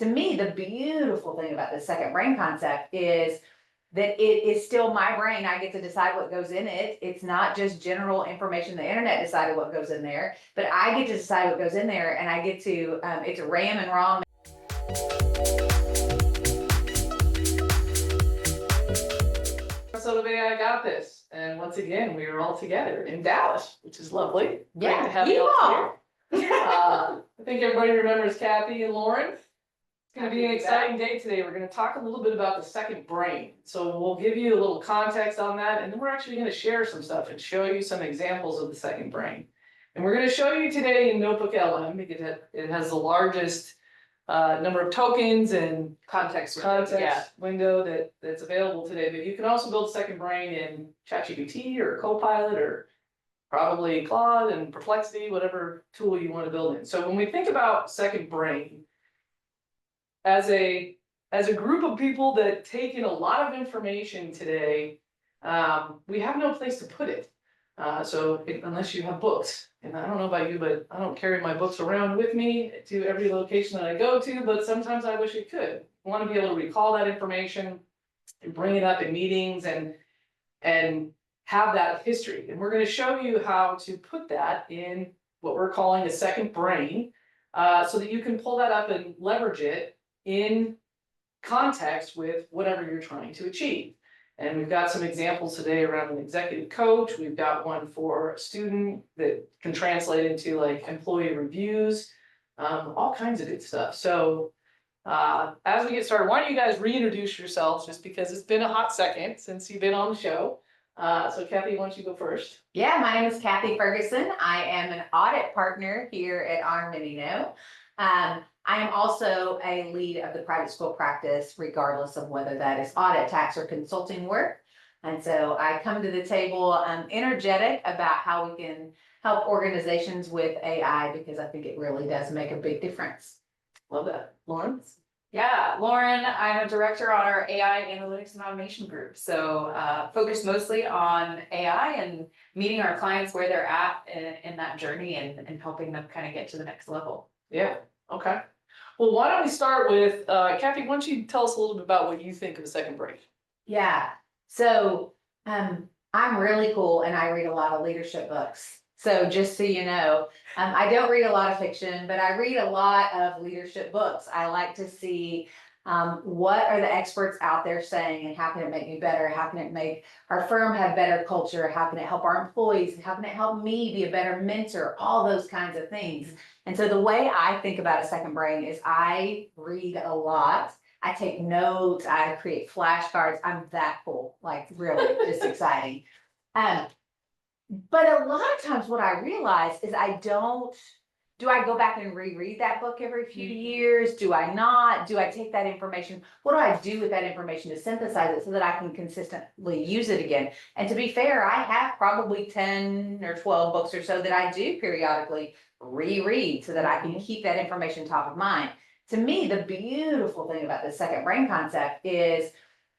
To me, the beautiful thing about the second brain concept is that it is still my brain. I get to decide what goes in it. It's not just general information. The internet decided what goes in there, but I get to decide what goes in there, and I get to, it's RAM and ROM. Episode of AI Got This, and once again we are all together in Dallas, which is lovely. Yeah, Great to have you all here. I think everybody remembers Kathy and Lauren. It's going to be an exciting day today. We're going to talk a little bit about the second brain. So we'll give you a little context on that, and then we're actually going to share some stuff and show you some examples of the second brain. And we're going to show you today in NotebookLM because it has the largest number of tokens and context window that's available today. But you can also build second brain in ChatGPT or Copilot or probably Claude and Perplexity, whatever tool you want to build in. So when we think about second brain, as a group of people that take in a lot of information today, we have no place to put it. Unless you have books, and I don't know about you, but I don't carry my books around with me to every location that I go to, but sometimes I wish I could. I want to be able to recall that information and bring it up in meetings and have that history. And we're going to show you how to put that in what we're calling a second brain, so that you can pull that up and leverage it in context with whatever you're trying to achieve. And we've got some examples today around an executive coach. We've got one for a student that can translate into like employee reviews, all kinds of good stuff. So as we get started, why don't you guys reintroduce yourselves, just because it's been a hot second since you've been on the show. So Kathy, why don't you go first? Yeah, my name is Kathy Ferguson. I am an audit partner here at Renninger. I am also a lead of the private school practice, regardless of whether that is audit, tax, or consulting work. And so I come to the table energetic about how we can help organizations with AI, because I think it really does make a big difference. Love that. Lauren? Yeah, Lauren, I'm a director on our AI analytics and automation group. So focused mostly on AI and meeting our clients where they're at in that journey and helping them kind of get to the next level. Yeah, okay. Well, why don't we start with, Kathy, why don't you tell us a little bit about what you think of the second brain? Yeah, so I'm really cool, and I read a lot of leadership books. So just so you know, I don't read a lot of fiction, but I read a lot of leadership books. I like to see what are the experts out there saying, and how can it make me better? How can it make our firm have better culture? How can it help our employees? How can it help me be a better mentor? All those kinds of things. And so the way I think about a second brain is I read a lot. I take notes. I create flashcards. I'm that cool, like really just exciting. But a lot of times what I realize is do I go back and reread that book every few years? Do I not? Do I take that information? What do I do with that information to synthesize it so that I can consistently use it again? And to be fair, I have probably 10 or 12 books or so that I do periodically reread so that I can keep that information top of mind. To me, the beautiful thing about the second brain concept is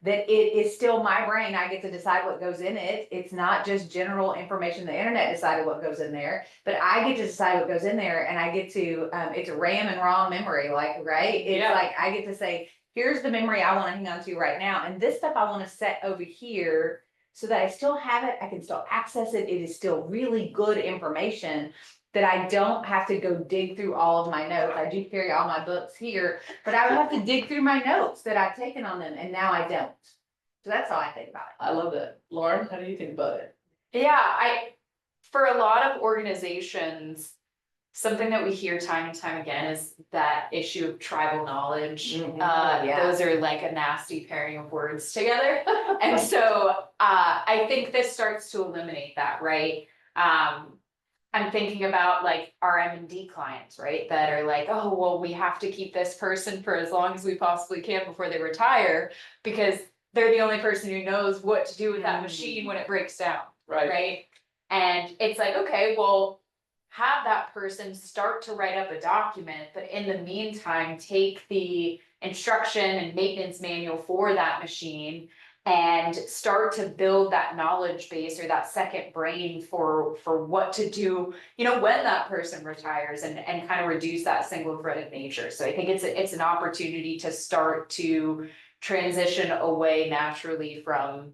that it is still my brain. I get to decide what goes in it. It's not just general information. The internet decided what goes in there, but I get to decide what goes in there, and I get to, it's RAM and ROM memory, like, right? It's like, I get to say, here's the memory I want to hang on to right now. And this stuff I want to set over here so that I still have it. I can still access it. It is still really good information that I don't have to go dig through all of my notes. I do carry all my books here, but I would have to dig through my notes that I've taken on them, and now I don't. So that's how I think about it. I love that. Lauren, how do you think about it? Yeah, for a lot of organizations, something that we hear time and time again is that issue of tribal knowledge. Those are like a nasty pairing of words together. And so I think this starts to eliminate that, right? I'm thinking about like our M&D clients, right? That are like, oh, well, we have to keep this person for as long as we possibly can before they retire, because they're the only person who knows what to do with that machine when it breaks down, right? And it's like, okay, well, have that person start to write up a document, but in the meantime, take the instruction and maintenance manual for that machine and start to build that knowledge base or that second brain for what to do, you know, when that person retires, and kind of reduce that single threaded nature. So I think it's an opportunity to start to transition away naturally from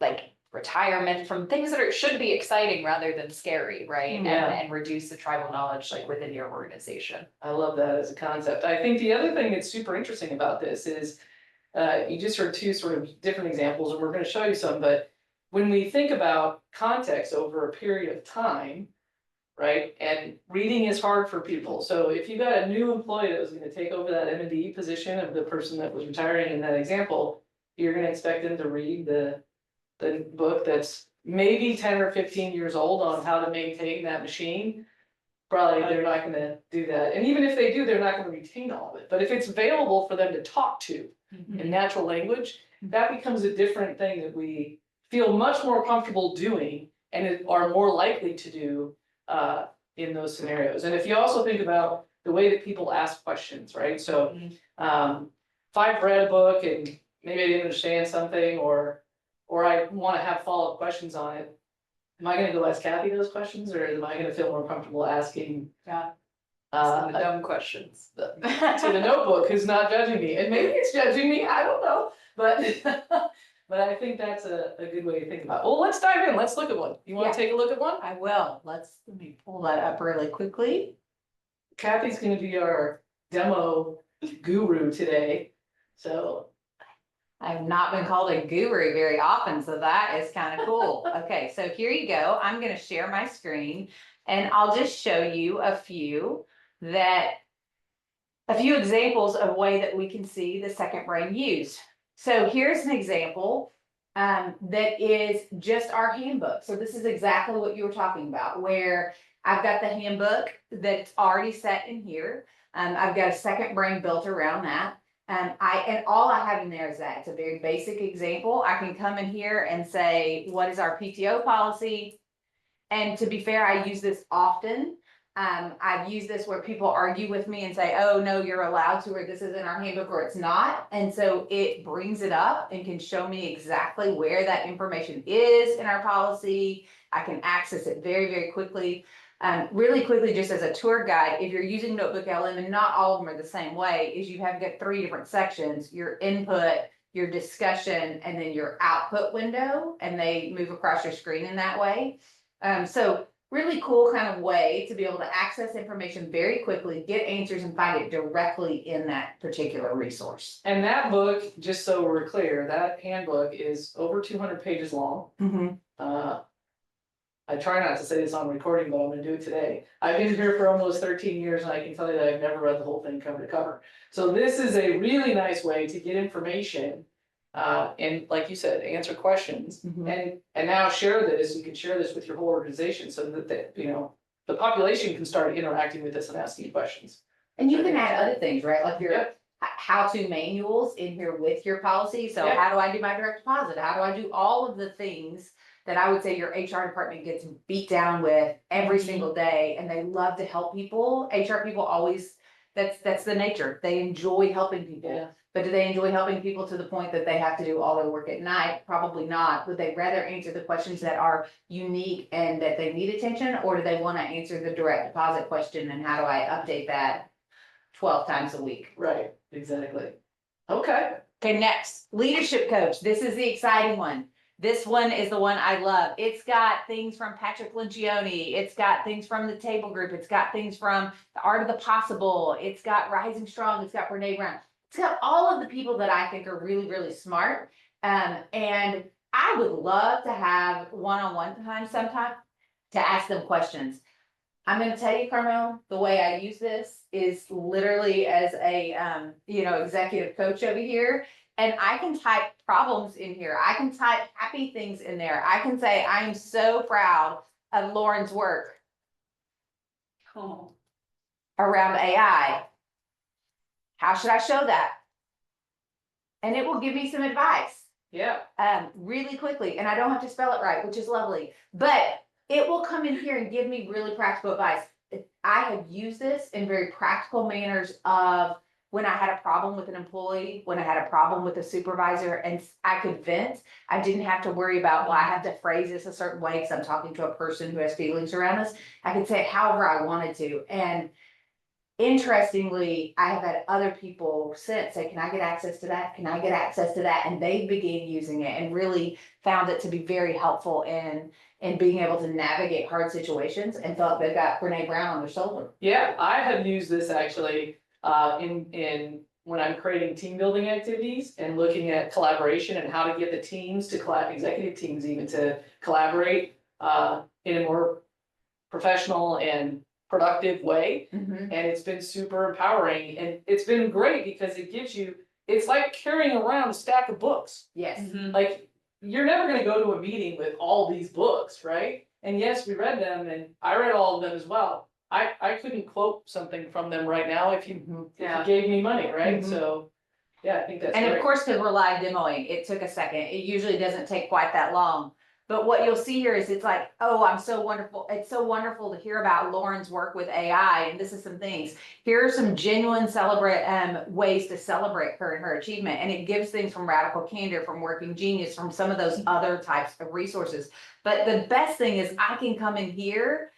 like retirement, from things that should be exciting rather than scary, right? Yeah. And reduce the tribal knowledge like within your organization. I love that as a concept. I think the other thing that's super interesting about this is you just heard two sort of different examples, and we're going to show you some, but when we think about context over a period of time, right, and reading is hard for people. So if you got a new employee that was going to take over that M&D position of the person that was retiring in that example, you're going to expect them to read the book that's maybe 10 or 15 years old on how to maintain that machine. Probably they're not going to do that. And even if they do, they're not going to retain all of it. But if it's available for them to talk to in natural language, that becomes a different thing that we feel much more comfortable doing and are more likely to do in those scenarios. And if you also think about the way that people ask questions, right? So if I've read a book and maybe I didn't understand something, or I want to have follow-up questions on it, am I gonna go ask Kathy those questions, or am I gonna feel more comfortable asking Some dumb questions. to the notebook who's not judging me? And maybe it's judging me, I don't know, but but I think that's a good way to think about it. Well, let's dive in, let's look at one. You wanna take a look at one? I will. Let me pull that up really quickly. Kathy's gonna be our demo guru today, so. I've not been called a guru very often, so that is kind of cool. Okay, so here you go. I'm going to share my screen, and I'll just show you a few examples of way that we can see the second brain used. So here's an example that is just our handbook. So this is exactly what you were talking about, where I've got the handbook that's already set in here. I've got a second brain built around that. And all I have in there is that it's a very basic example. I can come in here and say, what is our PTO policy? And to be fair, I use this often. I've used this where people argue with me and say, oh, no, you're allowed to, or this is in our handbook, or it's not. And so it brings it up and can show me exactly where that information is in our policy. I can access it very, very quickly. Really quickly, just as a tour guide, if you're using NotebookLM, and not all of them are the same way, is you have got 3 different sections: your input, your discussion, and then your output window, and they move across your screen in that way. So really cool kind of way to be able to access information very quickly, get answers, and find it directly in that particular resource. And that book, just so we're clear, that handbook is over 200 pages long. I try not to say this on recording, but I'm gonna do it today. I've been here for almost 13 years, and I can tell you that I've never read the whole thing cover to cover. So this is a really nice way to get information, and like you said, answer questions, and now share this. You can share this with your whole organization, so that the population can start interacting with this and asking questions. And you can add other things, right? Like your how-to manuals in here with your policy. So how do I do my direct deposit? How do I do all of the things that I would say your HR department gets beat down with every single day, and they love to help people. HR people always, that's the nature. They enjoy helping people. But do they enjoy helping people to the point that they have to do all their work at night? Probably not. Would they rather answer the questions that are unique and that they need attention, or do they want to answer the direct deposit question and how do I update that 12 times a week? Right, exactly. Okay, next, leadership coach. This is the exciting one. This one is the one I love. It's got things from Patrick Lencioni. It's got things from the Table Group. It's got things from the Art of the Possible. It's got Rising Strong. It's got Brene Brown. It's got all of the people that I think are really, really smart. And I would love to have one-on-one time sometime to ask them questions. I'm going to tell you, Carmel, the way I use this is literally as a, executive coach over here. And I can type problems in here. I can type happy things in there. I can say, I am so proud of Lauren's work around AI. How should I show that? And it will give me some advice. Yeah. Really quickly. And I don't have to spell it right, which is lovely. But it will come in here and give me really practical advice. I have used this in very practical manners of when I had a problem with an employee, when I had a problem with a supervisor, and I could vent, I didn't have to worry about, well, I have to phrase this a certain way because I'm talking to a person who has feelings around us. I could say it however I wanted to. And interestingly, I have had other people since say, can I get access to that? Can I get access to that? And they began using it and really found it to be very helpful in being able to navigate hard situations and felt they've got Brene Brown on their shoulder. Yeah, I have used this actually, in when I'm creating team building activities and looking at collaboration and how to get the teams to executive teams even to collaborate, in a more professional and productive way. Mhm. And it's been super empowering, and it's been great because it gives you, it's like carrying around a stack of books. Yes. Like, you're never gonna go to a meeting with all these books, right? And yes, we read them, and I read all of them as well. I couldn't quote something from them right now if you gave me money, right? Mhm. So, yeah, I think that's And great. of course, because we're live demoing, it took a second. It usually doesn't take quite that long. But what you'll see here is it's like, oh, I'm so wonderful. It's so wonderful to hear about Lauren's work with AI. And this is some things. Here are some genuine ways to celebrate her and her achievement. And it gives things from Radical Candor, from Working Genius, from some of those other types of resources. But the best thing is I can come in here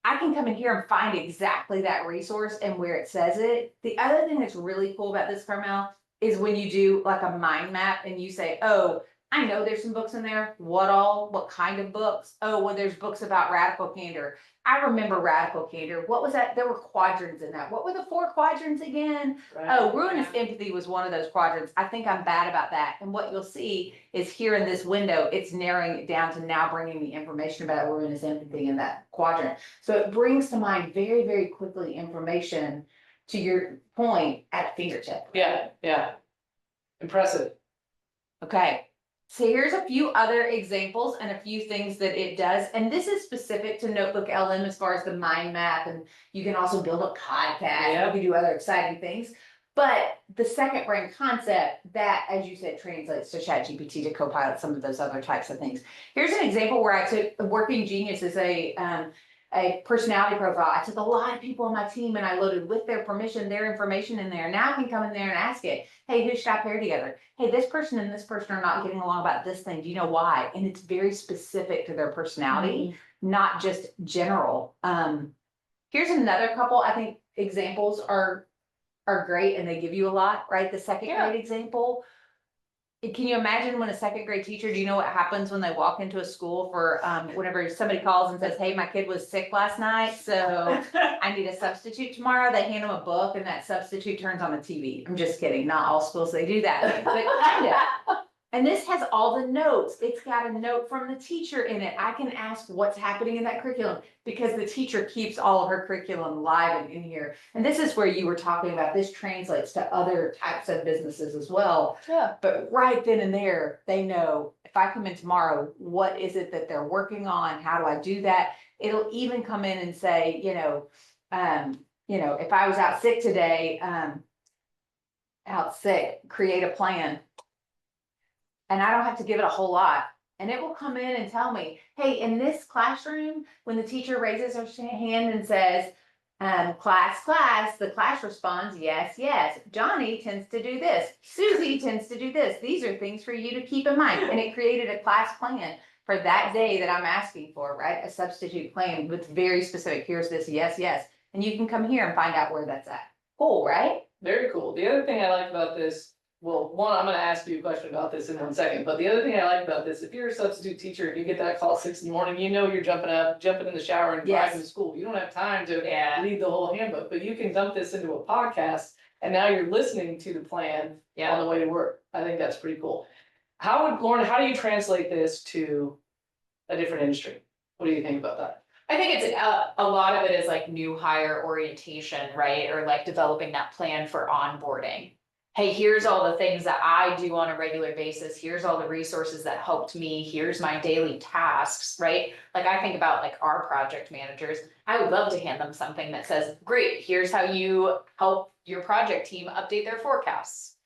and find exactly that resource and where it says it. The other thing that's really cool about this, Carmel, is when you do like a mind map and you say, oh, I know there's some books in there. What kind of books? Oh, well, there's books about radical candor. I remember radical candor. What was that? There were quadrants in that. What were the 4 quadrants again? Right. Oh, ruinous empathy was one of those quadrants. I think I'm bad about that. And what you'll see is here in this window, it's narrowing it down to now bringing the information about ruinous empathy in that quadrant. So it brings to mind very, very quickly information, to your point, at a fingertip. Yeah, yeah. Impressive. Okay. So here's a few other examples and a few things that it does. And this is specific to NotebookLM as far as the mind map. And you can also build a podcast. Yeah. You can do other exciting things. But the second brain concept that, as you said, translates to ChatGPT, to Copilot, some of those other types of things. Here's an example where I took Working Genius as a personality profile. I took a lot of people on my team and I loaded, with their permission, their information in there. Now I can come in there and ask it, hey, who should I pair together? Hey, this person and this person are not getting along about this thing. Do you know why? And it's very specific to their personality, not just general. Here's another couple, I think examples are great and they give you a lot, right? The second grade example. Can you imagine when a second grade teacher, do you know what happens when they walk into a school for whenever somebody calls and says, hey, my kid was sick last night, so I need a substitute tomorrow? They hand them a book and that substitute turns on the TV. I'm just kidding. Not all schools, they do that. But kind of. And this has all the notes. It's got a note from the teacher in it. I can ask what's happening in that curriculum because the teacher keeps all of her curriculum live and in here. And this is where you were talking about, this translates to other types of businesses as well. Yeah. But right then and there, they know if I come in tomorrow, what is it that they're working on? How do I do that? It'll even come in and say, if I was out sick today, create a plan. And I don't have to give it a whole lot. And it will come in and tell me, hey, in this classroom, when the teacher raises her hand and says, class, the class responds, yes, yes. Johnny tends to do this. Susie tends to do this. These are things for you to keep in mind. And it created a class plan for that day that I'm asking for, right? A substitute plan with very specific, here's this, yes, yes. And you can come here and find out where that's at. Cool, right? Very cool. The other thing I like about this, well, one, I'm gonna ask you a question about this in 1 second, but the other thing I like about this, if you're a substitute teacher, if you get that call at 6 in the morning, you know you're jumping in the shower and driving to school. You don't have time to read the whole handbook, but you can dump this into a podcast and now you're listening to the plan on the way to work. I think that's pretty cool. Lauren, how do you translate this to a different industry? What do you think about that? I think it's a lot of it is like new hire orientation, right? Or like developing that plan for onboarding. Hey, here's all the things that I do on a regular basis. Here's all the resources that helped me. Here's my daily tasks, right? Like I think about like our project managers. I would love to hand them something that says, great, here's how you help your project team update their forecasts.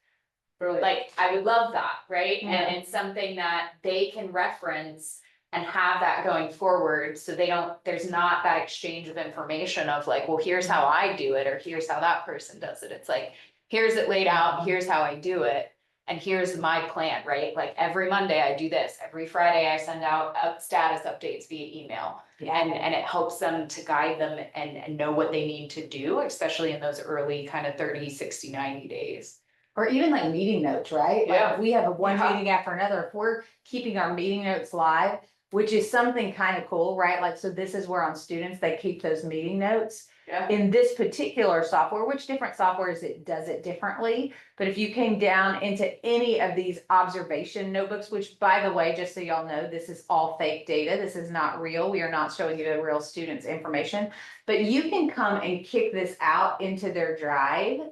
Really? Like I would love that, right? Yeah. And it's something that they can reference and have that going forward. So there's not that exchange of information of like, well, here's how I do it, or here's how that person does it. It's like, here's it laid out, here's how I do it. And here's my plan, right? Like every Monday I do this, every Friday I send out status updates via email. And it helps them to guide them and know what they need to do, especially in those early kind of 30, 60, 90 days. Or even like meeting notes, right? Yeah. Like if we have a one Yeah. meeting after another, if we're keeping our meeting notes live, which is something kind of cool, right? Like, so this is where on students, they keep those meeting notes. Yeah. In this particular software, which different softwares does it differently. But if you came down into any of these observation notebooks, which by the way, just so y'all know, this is all fake data. This is not real. We are not showing you the real students' information, but you can come and kick this out into their drive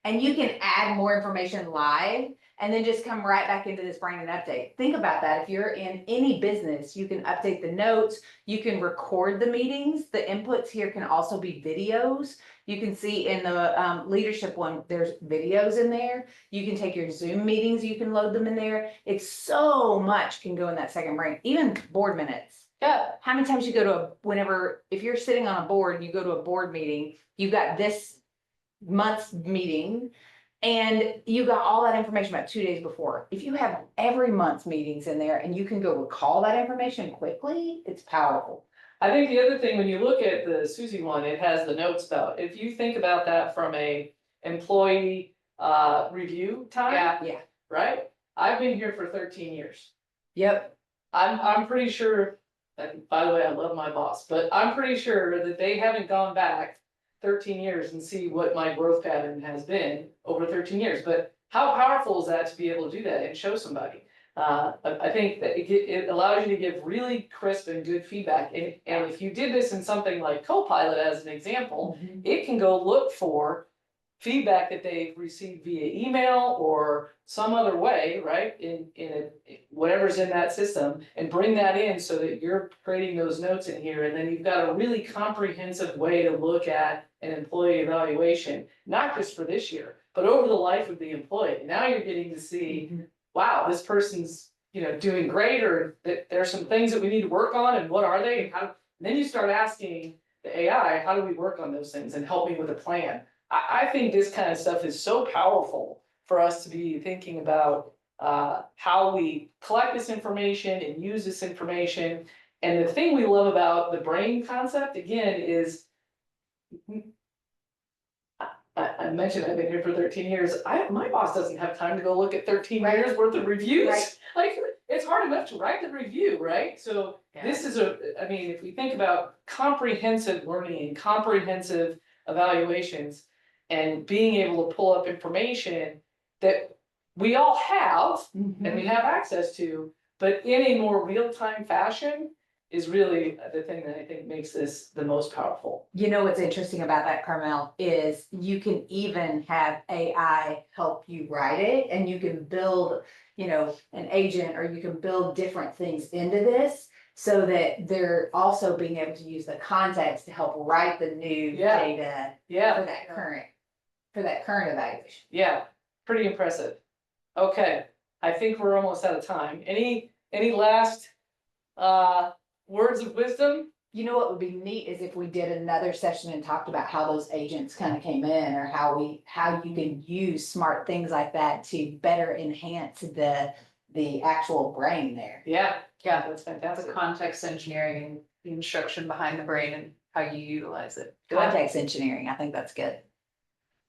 and you can add more information live and then just come right back into this brain and update. Think about that. If you're in any business, you can update the notes, you can record the meetings. The inputs here can also be videos. You can see in the leadership one, there's videos in there. You can take your Zoom meetings, you can load them in there. It's so much can go in that second brain, even board minutes. Yeah. How many times you go to if you're sitting on a board and you go to a board meeting, you've got this month's meeting, and you got all that information about 2 days before. If you have every month's meetings in there and you can go recall that information quickly, it's powerful. I think the other thing, when you look at the Susie one, it has the notes about, if you think about that from a employee review time. Yeah. Right? I've been here for 13 years. Yep. I'm pretty sure, and by the way, I love my boss, but I'm pretty sure that they haven't gone back 13 years and see what my growth pattern has been over 13 years. But how powerful is that to be able to do that and show somebody? I think that it allows you to give really crisp and good feedback. And if you did this in something like Copilot as an example, it can go look for feedback that they've received via email or some other way, right? Whatever's in that system, and bring that in so that you're creating those notes in here. And then you've got a really comprehensive way to look at an employee evaluation, not just for this year, but over the life of the employee. Now you're getting to see, wow, this person's, doing great, or that there's some things that we need to work on, and what are they? And then you start asking the AI, how do we work on those things and help me with a plan? I think this kind of stuff is so powerful for us to be thinking about how we collect this information and use this information. And the thing we love about the brain concept, again, is I mentioned I've been here for 13 years. My boss doesn't have time to go look at 13 years worth of reviews. Right. Like, it's hard enough to write the review, right? So this is if we think about comprehensive learning and comprehensive evaluations, and being able to pull up information that we all have and we have access to, but in a more real-time fashion, is really the thing that I think makes this the most powerful. You know what's interesting about that, Carmel, is you can even have AI help you write it, and you can build, an agent, or you can build different things into this so that they're also being able to use the context to help write the new data for that current evaluation. Yeah, pretty impressive. Okay, I think we're almost out of time. Any last words of wisdom? You know what would be neat is if we did another session and talked about how those agents kind of came in, or how you can use smart things like that to better enhance the actual brain there. Yeah, Yeah, that's fantastic. the context engineering, the instruction behind the brain and how you utilize it. Context engineering, I think that's good.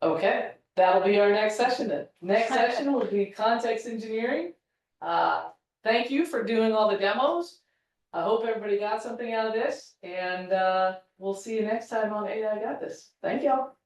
Okay, that'll be our next session then. Next session will be context engineering. Thank you for doing all the demos. I hope everybody got something out of this, and we'll see you next time on AI Got This. Thank y'all.